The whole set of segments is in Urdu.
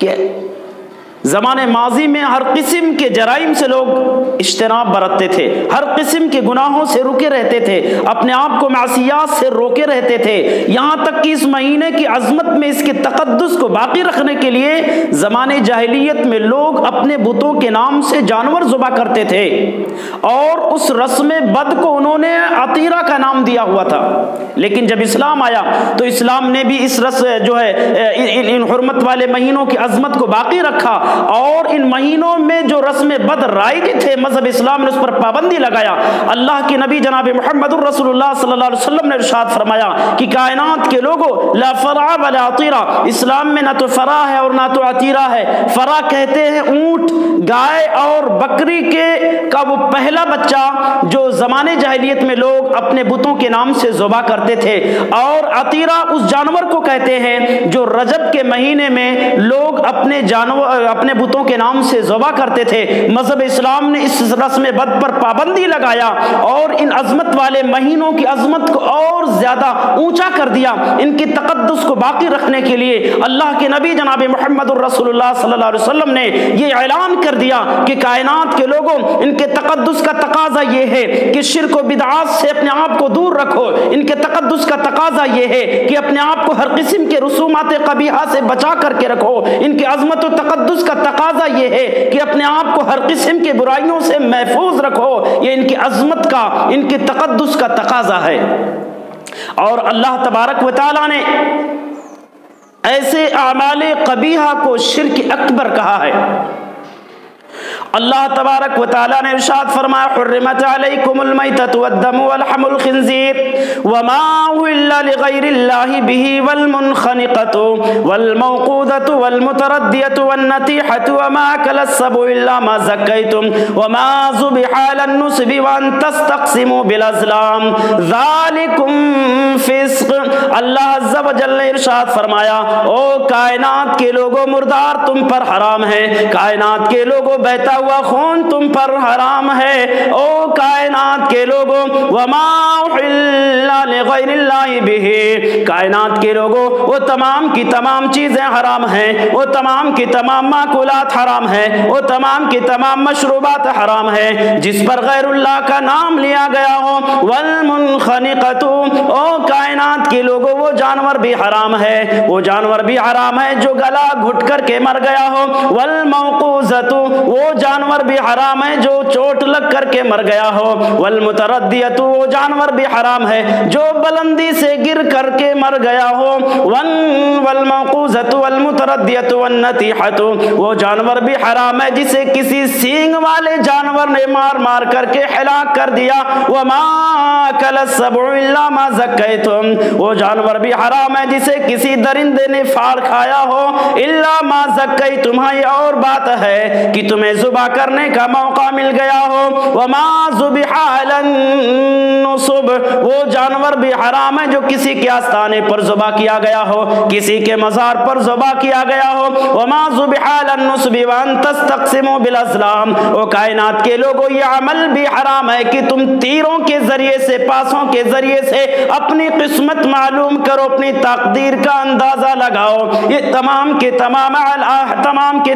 کہ زمانے ماضی میں ہر قسم کے جرائم سے لوگ اجتناب برتتے تھے، ہر قسم کے گناہوں سے رکے رہتے تھے، اپنے آپ کو معصیات سے روکے رہتے تھے، یہاں تک کہ اس مہینے کی عظمت میں اس کے تقدس کو باقی رکھنے کے لیے زمانے جاہلیت میں لوگ اپنے بتوں کے نام سے جانور ذبح کرتے تھے، اور اس رسم بد کو انہوں نے عطیرہ کا نام دیا ہوا تھا۔ لیکن جب اسلام آیا تو اسلام نے بھی اس ان حرمت والے مہینوں کی عظمت کو باقی رکھا، اور ان مہینوں میں جو رسم بد رائج تھے مذہب اسلام نے اس پر پابندی لگایا۔ اللہ کے نبی جناب محمد الرسول اللہ صلی اللہ علیہ وسلم نے ارشاد فرمایا کہ کائنات کے لوگوں لا فرع ولا عطیرہ، اسلام میں نہ تو فرع ہے اور نہ تو عطیرہ ہے۔ فرع کہتے ہیں اونٹ، گائے اور بکری کا وہ پہلا بچہ جو زمانے جاہلیت میں لوگ اپنے بتوں کے نام سے ذبح کرتے تھے، اور عطیرہ اس جانور کو کہتے ہیں جو رجب کے مہینے میں لوگ اپنے بتوں کے نام سے ذبح کرتے تھے۔ مذہب اسلام نے اس رسم بد پر پابندی لگایا اور ان عظمت والے مہینوں کی عظمت کو اور زیادہ اونچا کر دیا۔ ان کی تقدس کو باقی رکھنے کے لیے اللہ کے نبی جناب محمد الرسول اللہ صلی اللہ علیہ وسلم نے یہ اعلان کر دیا کہ کائنات کے لوگوں، ان کے تقدس کا تقاضا یہ ہے کہ شرک و بدعات سے اپنے آپ کو دور رکھو۔ ان کے تقدس کا تقاضا یہ ہے کہ اپنے آپ کو ہر قسم کے رسومات قبیحہ سے بچا کر کے رکھو۔ ان کے عظمت و تقدس کا تقاضا یہ ہے کہ اپنے آپ کو ہر قسم کے برائیوں سے محفوظ رکھو۔ یہ ان کی عظمت کا، ان کے تقدس کا تقاضا ہے۔ اور اللہ تبارک و تعالی نے ایسے اعمال قبیحہ کو شرک اکبر کہا ہے۔ اللہ تبارک و تعالی نے ارشاد فرمایا حرمت علیکم المیتۃ والدم ولحم الخنزیر وما اہل لغیر اللہ بہ والمنخنقۃ والموقوذۃ والمتردیۃ والنطیحۃ وما اکل السبع الا ما زکیتم وما ذبح علی النصب وان تستقسموا بالازلام ذالکم فسق۔ اللہ عز و جل نے ارشاد فرمایا او کائنات کے لوگوں، مردار تم پر حرام ہے، کائنات کے لوگوں بہتا ہوا خون تم پر حرام ہے، او کائنات کے لوگوں وما احل لغیر اللہ بہ، کائنات کے لوگوں وہ تمام کی تمام چیزیں حرام ہیں، وہ تمام کی تمام ماکولات حرام ہیں، وہ تمام کی تمام مشروبات حرام ہیں جس پر غیر اللہ کا نام لیا گیا ہو۔ والمنخنقۃ، او کائنات کے لوگوں وہ جانور بھی حرام ہے، وہ جانور بھی حرام ہے جو گلا گھٹ کر کے مر گیا ہو۔ والموقوذۃ، وہ جانور بھی حرام ہے جو چوٹ لگ کر کے مر گیا ہو۔ والمتردیۃ، وہ جانور بھی حرام ہے جو بلندی سے گر کر کے مر گیا ہو۔ والموقوذۃ والمتردیۃ والنطیحۃ، وہ جانور بھی حرام ہے جسے کسی سینگ والے جانور نے مار مار کر کے ہلاک کر دیا۔ وما اکل السبع الا ما زکیتم، وہ جانور بھی حرام ہے جسے کسی درندے نے پھاڑ کھایا ہو۔ الا ما زکیتم، یہ اور بات ہے کہ تمہیں ذبح کرنے کا موقع مل گیا ہو۔ وما ذبح علی النصب، وہ جانور بھی حرام ہے جو کسی کے آستانے پر ذبح کیا گیا ہو، کسی کے مزار پر ذبح کیا گیا ہو۔ وما ذبح علی النصب وان تستقسموا بالازلام، وہ کائنات کے لوگوں یہ عمل بھی حرام ہے کہ تم تیروں کے ذریعے سے، پاسوں کے ذریعے سے اپنی قسمت معلوم کرو، اپنی تقدیر کا اندازہ لگاؤ۔ یہ تمام کے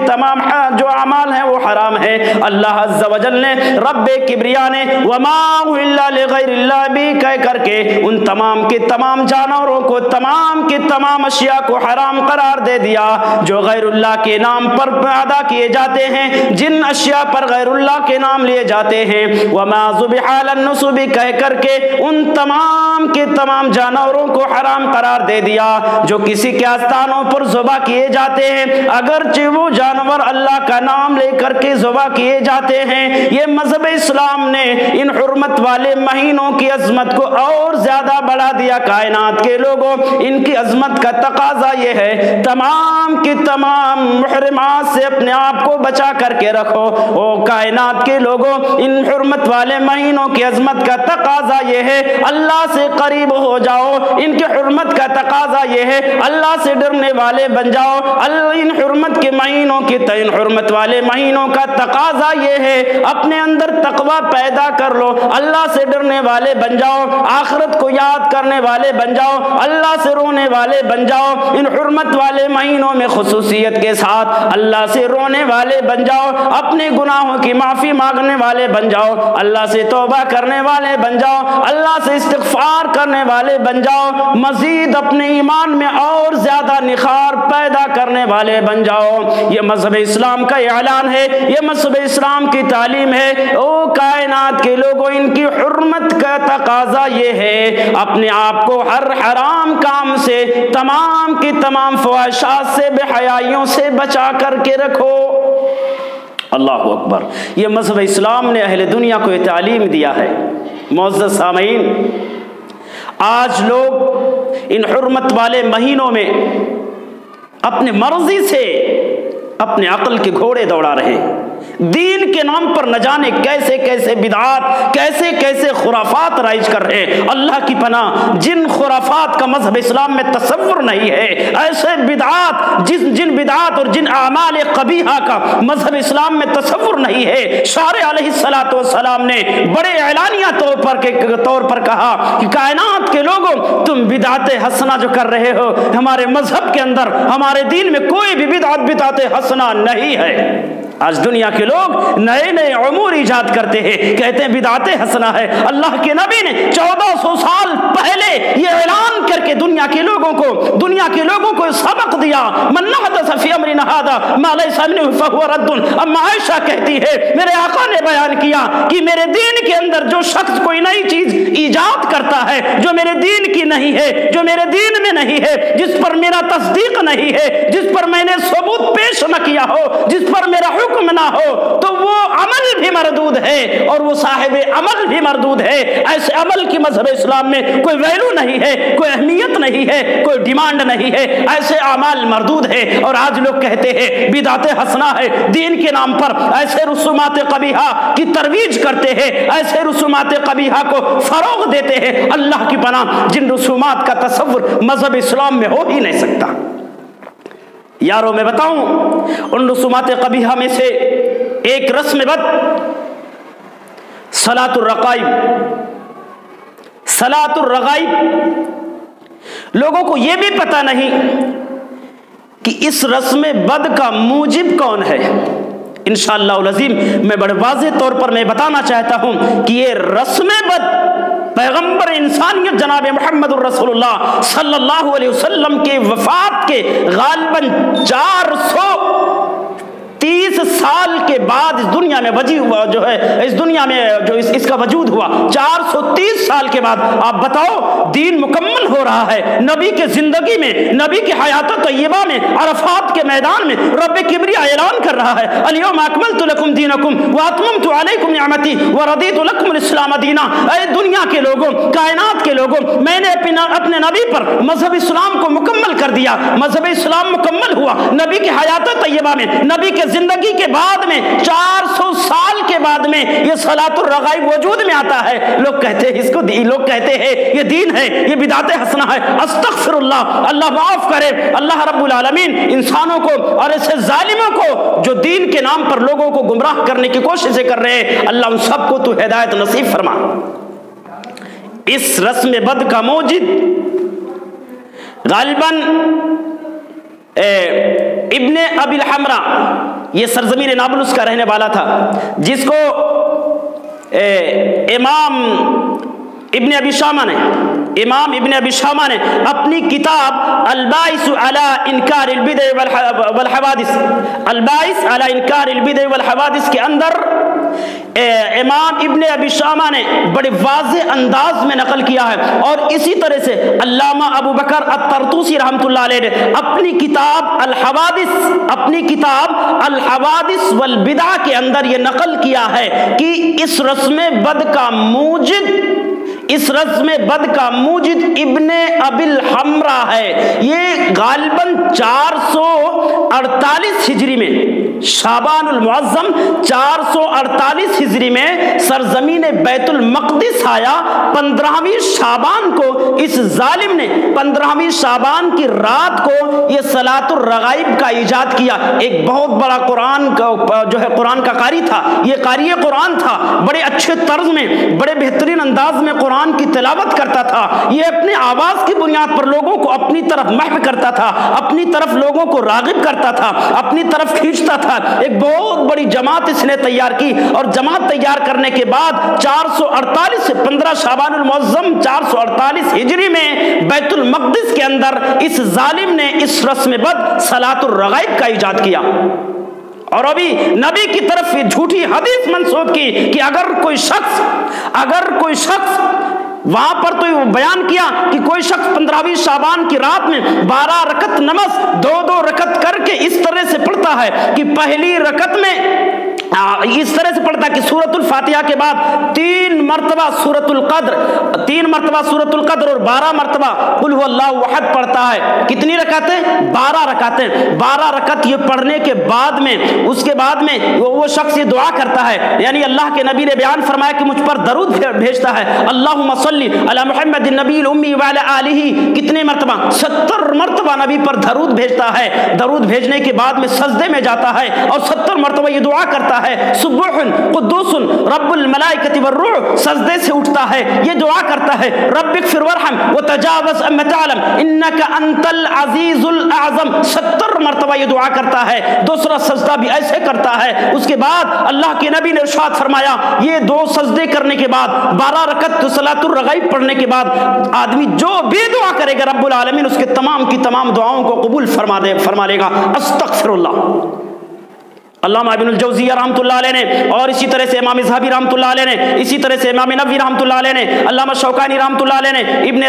تمام جو اعمال ہیں وہ حرام ہے۔ اللہ عز و جل نے، رب کبریا نے وما اہل لغیر اللہ بھی کہہ کر کے ان تمام کے تمام جانوروں کو، تمام کے تمام اشیاء کو حرام قرار دے دیا جو غیر اللہ کے نام پر ادا کیے جاتے ہیں، جن اشیاء پر غیر اللہ کے نام لیے جاتے ہیں۔ وما ذبح علی النصب کہہ کر کے ان تمام کے تمام جانوروں کو حرام قرار دے دیا جو کسی کے آستانوں پر ذبح کیے جاتے ہیں، اگرچہ وہ جانور اللہ کا نام لے کر کے ذبح کیے جاتے ہیں۔ یہ مذہب اسلام نے ان حرمت والے مہینوں کی عظمت کو اور زیادہ بڑھا دیا۔ کائنات کے لوگوں، ان کی عظمت کا تقاضا یہ ہے تمام کی تمام محرمات سے اپنے آپ کو بچا کر کے رکھو۔ او کائنات کے لوگوں، ان حرمت والے مہینوں کی عظمت کا تقاضا یہ ہے اللہ سے قریب ہو جاؤ، ان کی حرمت کا تقاضا یہ ہے اللہ سے ڈرنے والے بن جاؤ۔ ان حرمت کے مہینوں کے ان حرمت والے مہینوں کا تقاضا یہ ہے اپنے اندر تقوی پیدا کر لو، اللہ سے ڈرنے والے بن جاؤ، آخرت کو یاد کرنے والے بن جاؤ، اللہ سے رونے والے بن جاؤ، ان حرمت والے مہینوں میں خصوصیت کے ساتھ اللہ سے رونے والے بن جاؤ، اپنے گناہوں کی معافی مانگنے والے بن جاؤ، اللہ سے توبہ کرنے والے بن جاؤ، اللہ سے استغفار کرنے والے بن جاؤ، مزید اپنے ایمان میں اور زیادہ نخار پیدا کرنے والے بن جاؤ۔ یہ مذہب اسلام کا اعلان ہے، یہ مذہب اسلام کی تعلیم ہے۔ او کائنات کے لوگوں، ان کی حرمت کا تقاضا یہ ہے اپنے آپ کو ہر حرام کام سے، تمام کی تمام فحاشات سے، بے حیائیوں سے بچا کر کے رکھو۔ اللہ اکبر۔ یہ مذہب اسلام نے اہل دنیا کو یہ تعلیم دیا ہے۔ معزز سامعین، آج لوگ ان حرمت والے مہینوں میں اپنے مرضی سے اپنے عقل کے گھوڑے دوڑا رہے ہیں، دین کے نام پر نہ جانے کیسے کیسے بدعات، کیسے کیسے خرافات رائج کر رہے ہیں۔ اللہ کی پناہ، جن خرافات کا مذہب اسلام میں تصور نہیں ہے، ایسے بدعات، جن بدعات اور جن اعمال قبیحہ کا مذہب اسلام میں تصور نہیں ہے، شارع علیہ الصلوۃ والسلام نے بڑے اعلانیہ طور پر کہا کہ کائنات کے لوگوں، تم بدعت حسنہ جو کر رہے ہو، ہمارے مذہب کے اندر، ہمارے دین میں کوئی بھی بدعت حسنہ نہیں ہے۔ آج دنیا کے لوگ نئے نئے امور ایجاد کرتے ہیں، کہتے ہیں بدعت حسنہ ہے۔ اللہ کے نبی نے 1400 سال پہلے یہ اعلان کر کے دنیا کے لوگوں کو سبق دیا، من حدث فی امرنا ھذا ما لیس منہ فہو رد۔ اما عائشہ کہتی ہے میرے آقا نے بیان کیا کہ میرے دین کے اندر جو شخص کوئی نئی چیز ایجاد کرتا ہے جو میرے دین کی نہیں ہے، جو میرے دین میں نہیں ہے، جس پر میرا تصدیق نہیں ہے، جس پر میں نے ثبوت پیش نہ کیا ہو، جس پر میرا حکم نہ ہو، تو وہ عمل بھی مردود ہے اور وہ صاحب عمل بھی مردود ہے۔ ایسے عمل کی مذہب اسلام میں کوئی ویلو نہیں ہے، کوئی اہمیت نہیں ہے، کوئی ڈیمانڈ نہیں ہے، ایسے اعمال مردود ہے۔ اور آج لوگ کہتے ہیں بدعت حسنہ ہے، دین کے نام پر ایسے رسومات قبیحہ کی ترویج کرتے ہیں، ایسے رسومات قبیحہ کو فروغ دیتے ہیں۔ اللہ کی پناہ، جن رسومات کا تصور مذہب اسلام میں ہو ہی نہیں سکتا۔ یارو میں بتاؤں، ان رسومات قبیحہ میں سے ایک رسم بد صلاۃ الرغائب۔ صلاۃ الرغائب، لوگوں کو یہ بھی پتہ نہیں کہ اس رسم بد کا موجب کون ہے۔ انشاءاللہ العظیم میں بڑے واضح طور پر میں بتانا چاہتا ہوں کہ یہ رسم بد پیغمبر انسانیت جناب محمد الرسول اللہ صلی اللہ علیہ وسلم کے وفات کے غالباً 430 سال کے بعد اس دنیا میں وجود ہوا، جو ہے اس دنیا میں جو اس کا وجود ہوا 430 سال کے بعد۔ آپ بتاؤ، دین مکمل ہو رہا ہے، نبی کے زندگی میں، نبی کی حیات طیبہ میں، عرفات کے میدان میں رب کبریا اعلان کر رہا ہے الیوم اکملت لکم دینکم واتممت علیکم نعمتی ورضیت لکم الاسلام دینا۔ اے دنیا کے لوگوں، کائنات کے لوگوں، میں نے اپنے نبی پر مذہب اسلام کو مکمل کر دیا۔ مذہب اسلام مکمل ہوا نبی کی حیات طیبہ میں، نبی کے زندگی کے بعد میں 400 سال کے بعد میں یہ صلاۃ الرغائب وجود میں آتا ہے۔ لوگ کہتے ہیں یہ دین ہے، یہ بدعت حسنہ ہے۔ استغفر اللہ، اللہ معاف کرے۔ اللہ رب العالمین انسانوں کو اور ایسے ظالموں کو جو دین کے نام پر لوگوں کو گمراہ کرنے کی کوششیں کر رہے ہیں، اللہ ان سب کو تو ہدایت نصیب فرما۔ اس رسم بد کا موجد غالباً ابن ابی الحمرا، یہ سرزمین نابلس کا رہنے والا تھا، جس کو امام ابن ابی شامہ نے اپنی کتاب الباعث علی انکار البدع والحوادث، الباعث علی انکار البدع والحوادث کے اندر امام ابن ابی شامہ نے بڑے واضح انداز میں نقل کیا ہے۔ اور اسی طرح سے علامہ ابو بکر الطرطوسی رحمۃ اللہ علیہ نے اپنی کتاب الحوادث والبدع کے اندر یہ نقل کیا ہے کہ اس رسم بد کا موجد ابن ابی الحمرا ہے۔ یہ غالباً 448 ہجری میں شعبان المعظم 448 ہجری میں سرزمین بیت المقدس آیا۔ 15ویں شعبان کو اس ظالم نے 15ویں شعبان کی رات کو یہ صلاۃ الرغائب کا ایجاد کیا۔ ایک بہت بڑا قرآن کا جو ہے قرآن کا قاری تھا، یہ قاری قرآن تھا، بڑے اچھے طرز میں بڑے بہترین انداز میں قرآن کی تلاوت کرتا تھا۔ یہ اپنے آواز کی بنیاد پر لوگوں کو اپنی طرف محو کرتا تھا، اپنی طرف لوگوں کو راغب کرتا تھا، اپنی طرف کھینچتا تھا۔ ایک بہت بڑی جماعت اس نے تیار کی، اور جماعت تیار کرنے کے بعد 448 سے 15 شعبان المعظم 448 ہجری میں بیت المقدس کے اندر اس ظالم نے اس رسم بد صلاۃ الرغائب کا ایجاد کیا۔ اور ابھی نبی کی طرف یہ جھوٹی حدیث منسوب کی کہ اگر کوئی شخص وہاں پر تو بیان کیا کہ کوئی شخص 15ویں شعبان کی رات میں 12 رکعت نماز 2 رکعت کر کے اس طرح سے پڑھتا ہے کہ پہلی رکعت میں اس طرح سے پڑھتا کہ سورۃ الفاتحہ کے بعد 3 مرتبہ سورۃ القدر اور 12 مرتبہ قل هو اللہ احد پڑھتا ہے۔ کتنی رکعتیں؟ 12 رکعتیں۔ 12 رکعت یہ پڑھنے کے بعد میں اس کے بعد میں وہ شخص یہ دعا کرتا ہے، یعنی اللہ کے نبی نے بیان فرمایا کہ مجھ پر درود بھیجتا ہے، اللہم صلی علی محمد النبی الامی وعلی آلہ، کتنے مرتبہ؟ 70 مرتبہ نبی پر درود بھیجتا ہے۔ درود بھیجنے کے بعد میں سجدے میں جاتا ہے اور 70 مرتبہ یہ دعا کرتا ہے، سبح قدوس رب الملائکۃ والروح، سجدے سے اٹھتا ہے یہ دعا کرتا ہے، رب اغفر وارحم وتجاوز عما تعلم انک انت العزیز الاعظم، 70 مرتبہ یہ دعا کرتا ہے۔ دوسرا سجدہ بھی ایسے کرتا ہے۔ اس کے بعد اللہ کے نبی نے ارشاد فرمایا یہ 2 سجدے کرنے کے بعد 12 رکعت صلاۃ الرغائب پڑھنے کے بعد آدمی جو بھی دعا کرے گا رب العالمین اس کے تمام کی تمام دعاؤں کو قبول فرما لے گا۔ استغفر اللہ۔ علامہ ابن الجوزیہ رحمۃ اللہ علیہ نے، اور اسی طرح سے امام ذہبی رحمۃ اللہ علیہ نے، اسی طرح سے امام نووی رحمۃ اللہ علیہ نے، علامہ شوکانی رحمۃ اللہ علیہ نے، ابن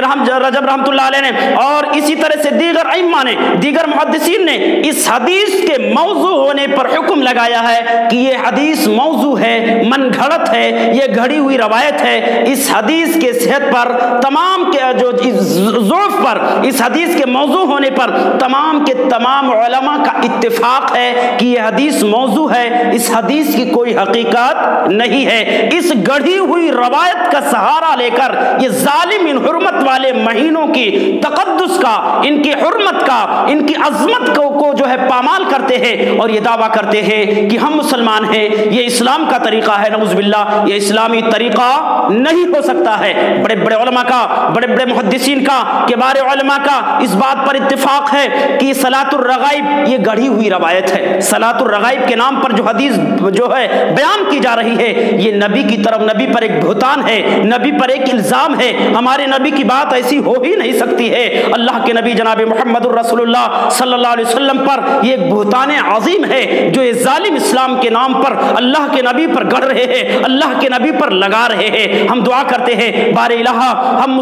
رجب رحمۃ اللہ علیہ نے، اور اسی طرح سے دیگر ائمہ نے، دیگر محدثین نے اس حدیث کے موضوع ہونے پر حکم لگایا ہے کہ یہ حدیث موضوع ہے، من گھڑت ہے، یہ گھڑی ہوئی روایت ہے۔ اس حدیث کے صحت پر تمام کے جو ضعف پر، اس حدیث کے موضوع ہونے پر تمام کے تمام علماء کا اتفاق ہے کہ یہ حدیث موضوع ہے، اس حدیث کی کوئی حقیقت نہیں ہے۔ اس گڑھی ہوئی روایت کا سہارا لے کر یہ ظالم ان حرمت والے مہینوں کی تقدس کا، ان کی حرمت کا، ان کی عظمت کو جو ہے پامال کرتے ہیں اور یہ دعویٰ کرتے ہیں کہ ہم مسلمان ہیں، یہ اسلام کا طریقہ ہے۔ نعوذ باللہ، یہ اسلامی طریقہ نہیں ہو سکتا ہے۔ بڑے بڑے علماء کا، بڑے بڑے محدثین کا، کبار علماء کا اس بات پر اتفاق ہے کہ صلاۃ الرغائب یہ گڑھی ہوئی روایت ہے۔ صلاۃ الرغائب کے نام پر جو حدیث جو ہے بیان کی جا رہی ہے یہ نبی کی طرف، نبی پر ایک بہتان ہے، نبی پر ایک الزام ہے۔ ہمارے نبی کی بات ایسی ہو ہی نہیں سکتی ہے۔ اللہ کے نبی جناب محمد الرسول اللہ صلی اللہ علیہ وسلم پر یہ ایک بہتان عظیم ہے جو یہ ظالم اسلام کے نام پر اللہ کے نبی پر گڑھ رہے ہیں، اللہ کے نبی پر لگا رہے ہیں۔ ہم دعا کرتے ہیں بار الہ ہم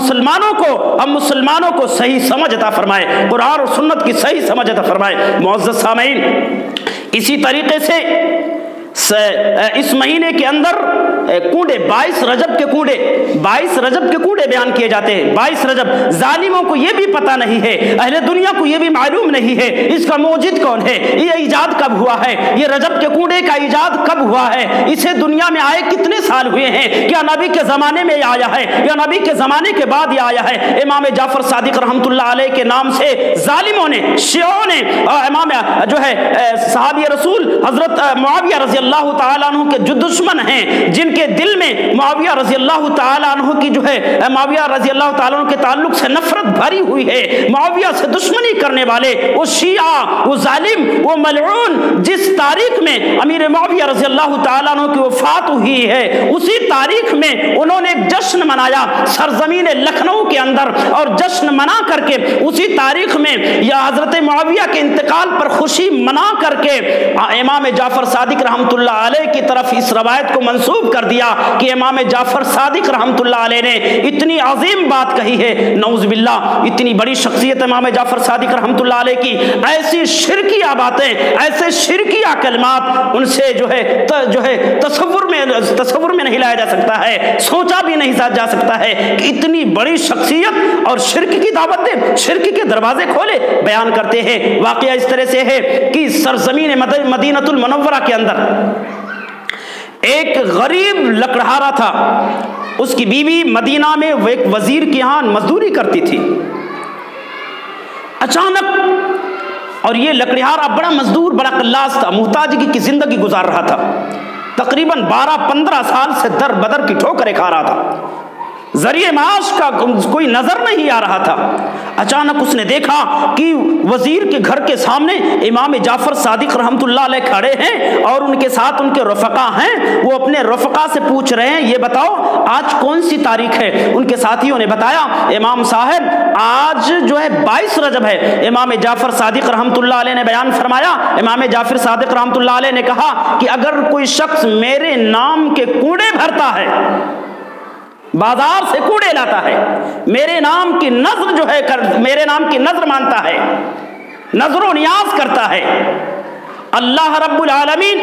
مسلمانوں کو صحیح سمجھ عطا فرمائے، قرآن اور سنت کی صحیح سمجھ عطا فرمائے۔ معزز سامعین، اسی طریقے سے اس مہینے کے اندر کوڑے 22 رجب کے کوڑے بیان کیے جاتے ہیں۔ 22 رجب ظالموں کو یہ بھی پتہ نہیں ہے، اہل دنیا کو یہ بھی معلوم نہیں ہے اس کا موجد کون ہے، یہ ایجاد کب ہوا ہے، یہ رجب کے کوڑے کا ایجاد کب ہوا ہے، اسے دنیا میں آئے کتنے سال ہوئے ہیں، کیا نبی کے زمانے میں یہ آیا ہے یا نبی کے زمانے کے بعد یہ آیا ہے۔ امام جعفر صادق رحمۃ اللہ علیہ کے نام سے ظالموں نے، شیعوں نے، امام جو ہے صحابی رسول حضرت معاویہ رضی اللہ تعالیٰ عنہ کے جو دشمن ہیں، جن کے دل میں معاویہ رضی اللہ تعالیٰ عنہ کی جو ہے معاویہ رضی اللہ تعالیٰ عنہ کے تعلق سے نفرت بھری ہوئی ہے، معاویہ سے دشمنی کرنے والے وہ شیعہ، وہ ظالم، وہ ملعون، جس تاریخ میں امیر معاویہ رضی اللہ تعالیٰ عنہ کی وفات ہوئی ہے اسی تاریخ میں انہوں نے ایک جشن منایا سرزمین لکھنؤ کے اندر، اور جشن منا کر کے اسی تاریخ میں یا حضرت معاویہ کے انتقال پر خوشی منا کر کے امام جعفر صادق رحمۃ رحمۃ اللہ علیہ کی طرف اس روایت کو منسوب کر دیا کہ امام جعفر صادق رحمۃ اللہ علیہ نے اتنی عظیم بات کہی ہے، نعوذ باللہ، اتنی بڑی شخصیت امام جعفر صادق رحمۃ اللہ علیہ کی، ایسی شرکیہ باتیں، ایسے شرکیہ کلمات ان سے جو ہے تصور میں نہیں لایا جا سکتا ہے، سوچا بھی نہیں جا سکتا ہے کہ اتنی بڑی شخصیت اور شرک کی دعوت دے، شرک کے دروازے کھولے، بیان کرتے ہیں۔ واقعہ اس طرح سے ہے کہ سرزمین مدینۃ المنورہ کے اندر ایک غریب لکڑہارا تھا، اس کی بیوی مدینہ میں وہ ایک وزیر کے ہاں مزدوری کرتی تھی۔ اچانک، اور یہ لکڑہارا بڑا مزدور، بڑا قلاس تھا، محتاجی کی زندگی گزار رہا تھا، تقریباً 12-15 سال سے در بدر کی ٹھوکریں کھا رہا تھا، ذریعہ معاش کا کوئی نظر نہیں آ رہا تھا۔ اچانک اس نے دیکھا کہ وزیر کے گھر کے سامنے امام جعفر صادق رحمۃ اللہ علیہ کھڑے ہیں اور ان کے ساتھ ان کے رفقا ہیں۔ وہ اپنے رفقا سے پوچھ رہے ہیں، یہ بتاؤ آج کون سی تاریخ ہے؟ ان کے ساتھیوں نے بتایا، امام صاحب آج جو ہے 22 رجب ہے۔ امام جعفر صادق رحمۃ اللہ علیہ نے بیان فرمایا، امام جعفر صادق رحمۃ اللہ علیہ نے کہا کہ اگر کوئی شخص میرے نام کے کوڑے بھرتا ہے، بازار سے کوڑے لاتا ہے، میرے نام کی نظر جو ہے میرے نام کی نظر مانتا ہے، نظر و نیاز کرتا ہے، اللہ رب العالمین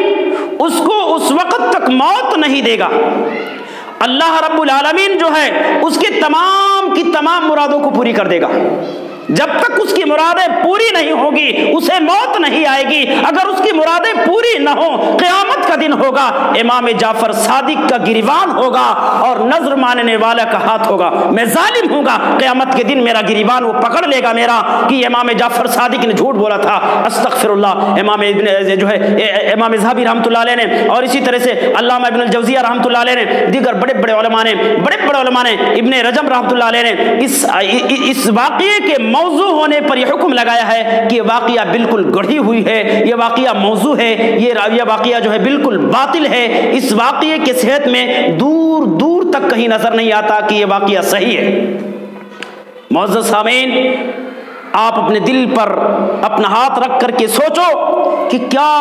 اس کو اس وقت تک موت نہیں دے گا۔ اللہ رب العالمین جو ہے اس کے تمام کی تمام مرادوں کو پوری کر دے گا۔ جب تک اس کی مرادیں پوری نہیں ہوگی اسے موت نہیں آئے گی۔ اگر اس کی مرادیں پوری نہ ہوں، قیامت کا دن ہوگا، امام جعفر صادق کا گریبان ہوگا اور نظر ماننے والا کا ہاتھ ہوگا۔ میں ظالم ہوں گا، قیامت کے دن میرا گریبان وہ پکڑ لے گا میرا کہ امام جعفر صادق نے جھوٹ بولا تھا، استغفر اللہ۔ امام ذہبی رحمۃ اللہ علیہ نے، اور اسی طرح سے علامہ ابن الجوزیہ رحمۃ اللہ علیہ نے، دیگر بڑے بڑے علماء نے ابن رجب رحمۃ اللہ علیہ نے اس واقعے کے موضوع ہونے پر یہ حکم لگایا ہے کہ یہ واقعہ بالکل گڑھی ہوئی ہے، یہ واقعہ موضوع ہے، یہ واقعہ جو ہے بالکل باطل ہے۔ اس واقعے کے صحت میں دور دور تک کہیں نظر نہیں آتا کہ یہ واقعہ صحیح ہے۔ معزز سامعین، آپ اپنے دل پر اپنا ہاتھ رکھ کر کے سوچو کہ کیا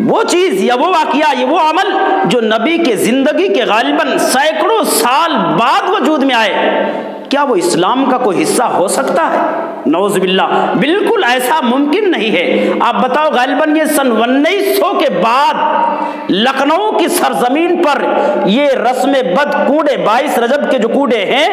وہ چیز یا وہ واقعہ یا وہ عمل جو نبی کے زندگی کے غالباً سینکڑوں سال بعد وجود میں آئے، کیا وہ اسلام کا کوئی حصہ ہو سکتا ہے؟ نعوذ باللہ، بالکل ایسا ممکن نہیں ہے۔ آپ بتاؤ، غالباً یہ سن 1900 کے بعد لکھنؤ کی سرزمین پر یہ رسم بد کوڑے 22 رجب کے جو کوڑے ہیں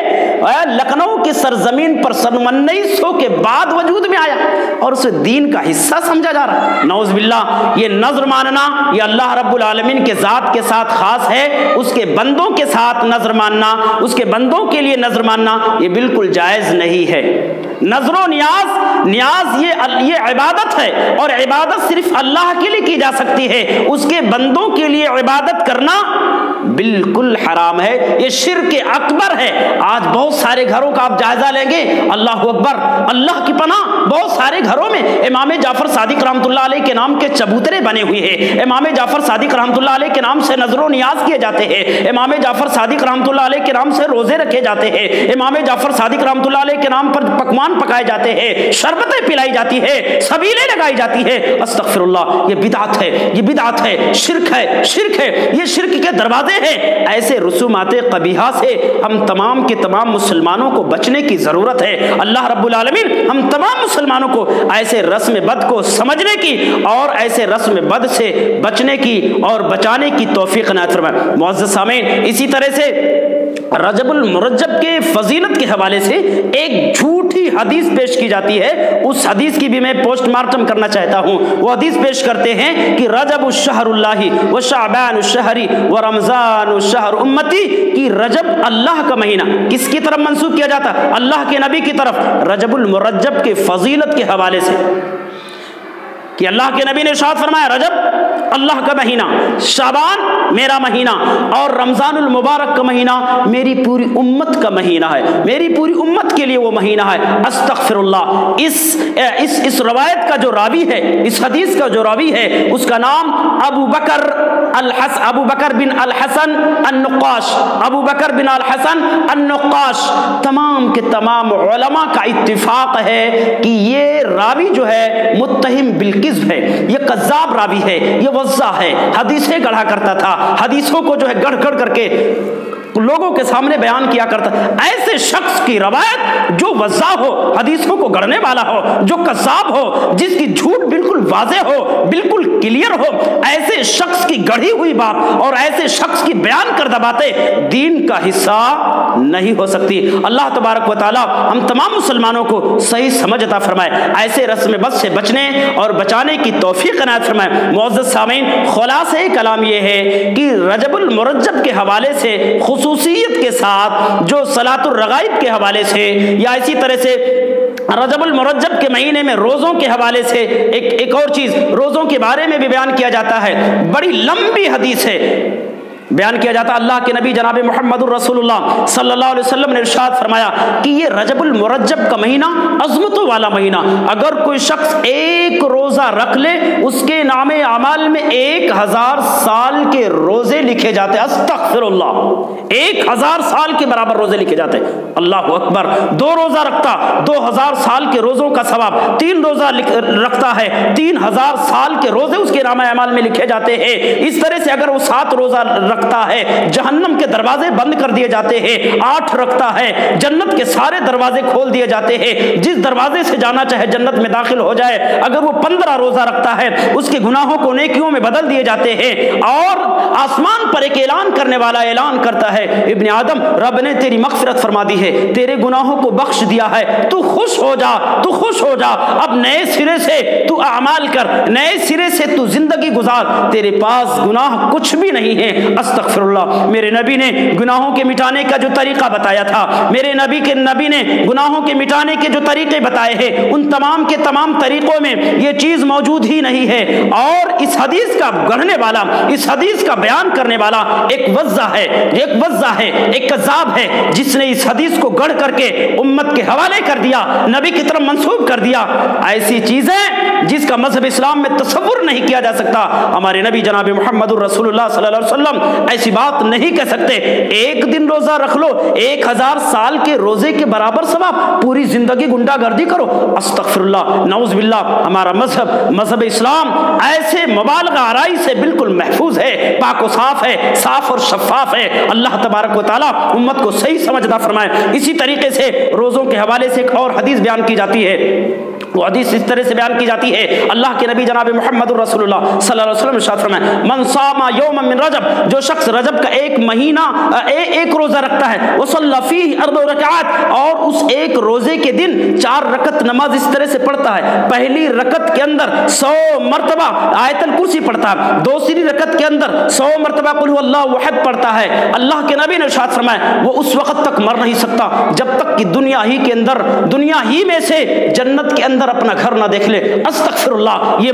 لکھنؤ کی سرزمین پر سن 1900 کے بعد وجود میں آیا اور اسے دین کا حصہ سمجھا جا رہا ہے۔ نعوذ باللہ، یہ نظر ماننا یہ اللہ رب العالمین کے ذات کے ساتھ خاص ہے، اس کے بندوں کے ساتھ نظر ماننا، اس کے بندوں کے لیے نظر ماننا یہ بالکل جائز نہیں ہے۔ نظر و نیاز یہ عبادت ہے، اور عبادت صرف اللہ کے لیے کی جا سکتی ہے، اس کے بندوں کے لیے عبادت کرنا بالکل حرام ہے، یہ شرک اکبر ہے۔ آج بہت سارے گھروں کا آپ جائزہ لیں گے، اللہ اکبر، اللہ کی پناہ، بہت سارے گھروں میں امام جعفر صادق رحمۃ اللہ علیہ کے نام کے چبوترے بنے ہوئے ہیں، امام جعفر صادق رحمۃ اللہ علیہ کے نام سے نظر و نیاز کیے جاتے ہیں، امام جعفر صادق رحمۃ اللہ علیہ کے نام سے روزے رکھے جاتے ہیں، امام جعفر صادق رحمۃ اللہ علیہ کے نام پر پکوان پکائے جاتے ہیں، شربتیں پلائی جاتی ہے، سبیلیں لگائی جاتی ہے۔ استغفر اللہ، یہ بدعت ہے، یہ بدعت ہے، شرک ہے، شرک ہے، یہ شرک کے دروازے ہیں۔ ایسے رسومات قبیحہ سے ہم تمام کے تمام مسلمانوں کو بچنے کی ضرورت ہے۔ اللہ رب العالمین ہم تمام مسلمانوں کو ایسے رسم بد کو سمجھنے کی اور ایسے رسم بد سے بچنے کی اور بچانے کی توفیق عنایت فرمائے۔ معزز سامعین، اسی طرح سے رجب المرجب کے فضیلت کے حوالے سے ایک جھوٹی حدیث پیش کی جاتی ہے، اس حدیث کی بھی میں پوسٹ مارٹم کرنا چاہتا ہوں۔ وہ حدیث پیش کرتے ہیں کہ رجب الشہر اللہ و شعبان الشہر و رمضان الشہر امتی، کہ رجب اللہ کا مہینہ کس کی طرف منسوب کیا جاتا؟ اللہ کے نبی کی طرف، رجب المرجب کے فضیلت کے حوالے سے، کہ اللہ کے نبی نے ارشاد فرمایا رجب اللہ کا مہینہ، شعبان میرا مہینہ، اور رمضان المبارک کا مہینہ میری پوری امت کا مہینہ ہے، میری پوری امت کے لیے وہ مہینہ ہے۔ استغفر اللہ، اس روایت کا جو راوی ہے، اس حدیث کا جو راوی ہے، اس کا نام ابو بکر بن الحسن النقاش، ابو بکر بن الحسن النقاش۔ تمام کے تمام علماء کا اتفاق ہے کہ یہ راوی جو ہے متہم بالکذب کذب ہے، یہ کذاب راوی ہے، یہ وضاع ہے، حدیثیں گڑھا کرتا تھا، حدیثوں کو جو ہے گڑھ گڑھ کر کے لوگوں کے سامنے بیان کیا کرتا. ایسے شخص کی روایت جو وضاع ہو، حدیثوں کو گڑھنے والا ہو، جو کذاب ہو، جس کی جھوٹ بالکل واضح ہو، بالکل کلیئر ہو، ایسے شخص کی گڑھی ہوئی بات اور ایسے شخص کی بیان کردہ باتیں دین کا حصہ نہیں ہو سکتی. اللہ تبارک و تعالی ہم تمام مسلمانوں کو صحیح سمجھ عطا فرمائے، ایسے رسم بد سے بچنے اور بچانے کی توفیق عنایت فرمائے. معزز سامعین، خلاصہ کلام یہ ہے کہ رجب المرجب کے حوالے سے خصوصیت کے ساتھ جو صلاۃ الرغائب کے حوالے سے یا اسی طرح سے رجب المرجب کے مہینے میں روزوں کے حوالے سے ایک اور چیز روزوں کے بارے میں بھی بیان کیا جاتا ہے. بڑی لمبی حدیث ہے، بیان کیا جاتا. اللہ کے نبی جناب محمد الرسول اللہ صلی اللہ علیہ وسلم نے ارشاد فرمایا کہ یہ رجب المرجب کا مہینہ عظمتوں والا مہینہ، اگر کوئی شخص ایک روزہ رکھ لے اس کے نام اعمال میں 1000 سال کے روزے لکھے جاتے. استغفر اللہ، 1000 سال کے برابر روزے لکھے جاتے. اللہ اکبر. 2 روزہ رکھتا 2000 سال کے روزوں کا ثواب، 3 روزہ رکھتا ہے 3000 سال کے روزے اس کے نام اعمال میں لکھے جاتے ہیں. اس طرح سے اگر وہ 7 روزہ رکھتا ہے جہنم کے دروازے بند کر دیے جاتے ہیں، 8 رکھتا ہے جنت کے سارے دروازے کھول دیے جاتے ہیں، جس دروازے سے جانا چاہے جنت میں داخل ہو جائے. اگر وہ 15 روزہ رکھتا ہے اس کے گناہوں کو نیکیوں میں بدل دیے جاتے ہیں. اور آسمان پر ایک اعلان کرنے والا اعلان کرتا ہے، ابن آدم رب نے تیری مغفرت فرما دی ہے، تیرے گناہوں کو بخش دیا ہے، تو خوش ہو جا، تو خوش ہو جا، اب نئے سرے سے تو اعمال کر، نئے سرے سے تو زندگی گزار، تیرے پاس گناہ کچھ بھی نہیں ہے. استغفر اللہ. میرے نبی نے گناہوں کے مٹانے کا جو طریقہ بتایا تھا، میرے نبی نے گناہوں کے مٹانے کے جو طریقے بتائے ہیں، ان تمام کے تمام طریقوں میں یہ چیز موجود ہی نہیں ہے. اور اس حدیث کا گڑھنے والا، اس حدیث کا بیان کرنے والا ایک وضاع ہے، ایک کذاب ہے، جس نے اس حدیث کو گڑھ کر کے امت کے حوالے کر دیا، نبی کی طرف منسوب کر دیا. ایسی چیزیں جس کا مذہب اسلام میں تصور نہیں کیا جا سکتا. ہمارے نبی جناب محمد الرسول اللہ صلی اللہ علیہ وسلم ایسی بات نہیں کہہ سکتے. ایک دن روزہ رکھ لو 1000 سال کے روزے کے برابر ثواب، پوری زندگی گنڈا گردی کرو. استغفر اللہ، نعوذ باللہ. ہمارا مذہب اسلام ایسے مبالغہ آرائی سے بالکل محفوظ ہے، پاک و صاف ہے، صاف اور شفاف ہے. اللہ تبارک و تعالی امت کو صحیح سمجھ عطا فرمائے. اسی طریقے سے روزوں کے حوالے سے ایک اور حدیث بیان کی جاتی ہے. وہ حدیث اس طرح سے بیان کی جاتی ہے، اللہ کے نبی جناب محمد الرسول اللہ صلی اللہ علیہ وسلم ارشاد فرمائے، من صام یوما من رجب، جو شخص رجب کا ایک مہینہ ایک روزہ رکھتا ہے، وصلی فیہ 4 رکعات، اور اس ایک روزے کے دن 4 رکعت نماز اس طرح سے پڑھتا ہے. پہلی رکعت کے اندر 100 مرتبہ آیت الکرسی پڑھتا ہے، دوسری رکعت کے اندر 100 مرتبہ قل هو اللہ احد پڑھتا ہے. اللہ کے نبی نے ارشاد فرمایا وہ اس وقت تک مر نہیں سکتا جب تک کہ دنیا ہی میں سے جنت کے اندر اپنا گھر نہ دیکھ لے. استغفر اللہ. یہ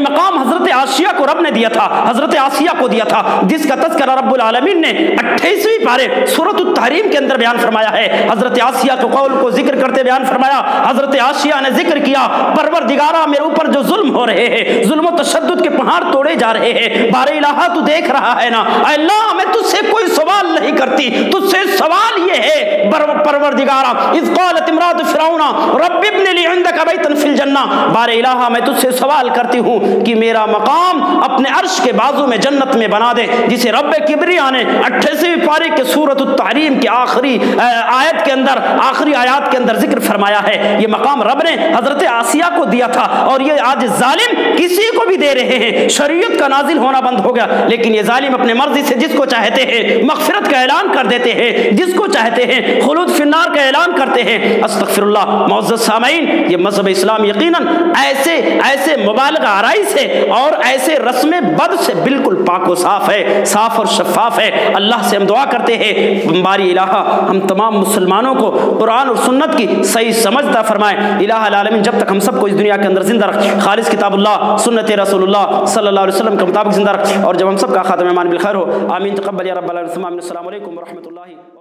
مقام حضرت آسیہ کو رب نے دیا تھا، حضرت آسیہ کو دیا تھا، جس کا تذکرہ رب العالمین نے 28ویں پارے سورۃ التحریم کے اندر بیان فرمایا ہے. حضرت آسیہ کے قول کو ذکر کرتے بیان فرمایا، حضرت آسیہ نے ذکر کیا، پروردگارا میرے اوپر جو ظلم ہو رہے ہیں، ظلم و تشدد کے پہاڑ توڑے جا رہے ہیں، بار الہ تو دیکھ رہا ہے نا، اے اللہ میں تجھ سے کوئی سوال نہیں کرتی، تجھ سے سوال یہ ہے پروردگارا، اذ قالت امرأۃ فرعون رب ابن لی عندک بیتا فی الجنہ، بار الہ میں تجھ سے سوال کرتی ہوں کہ میرا مقام اپنے عرش کے بازو میں جنت میں بنا دے، جسے رب کبریا نے 28ویں پارے کے سورۃ التحریم کے آخری آیات کے اندر ذکر فرمایا ہے. یہ مقام رب نے حضرت آسیہ کو دیا تھا، اور یہ آج ظالم کسی کو بھی دے رہے ہیں. شریعت کا نازل ہونا بند ہو گیا، لیکن یہ ظالم اپنے مرضی سے جس کو چاہتے ہیں مغفرت کا اعلان کر دیتے ہیں، جس کو چاہتے ہیں خلود فی النار کا اعلان کرتے ہیں. استغفر اللہ. معزز سامعین، یہ مذہب اسلام یقیناً ایسے مبالغہ آرائی سے اور ایسے رسم بد سے بالکل پاک و صاف ہے، صاف اور شفاف ہے. اللہ سے ہم دعا کرتے ہیں باری الہ ہم تمام مسلمانوں کو قرآن اور سنت کی صحیح سمجھتا فرمائے. الہ العالمین جب تک ہم سب کو اس دنیا کے اندر زندہ رکھ، خالص کتاب اللہ سنت رسول اللہ صلی اللہ علیہ وسلم کے مطابق زندہ رکھ، اور جب ہم سب کا خاتمہ ایمان بالخیر ہو. آمین. تقبل یا رب العالمین. السلام علیکم ورحمۃ اللہ.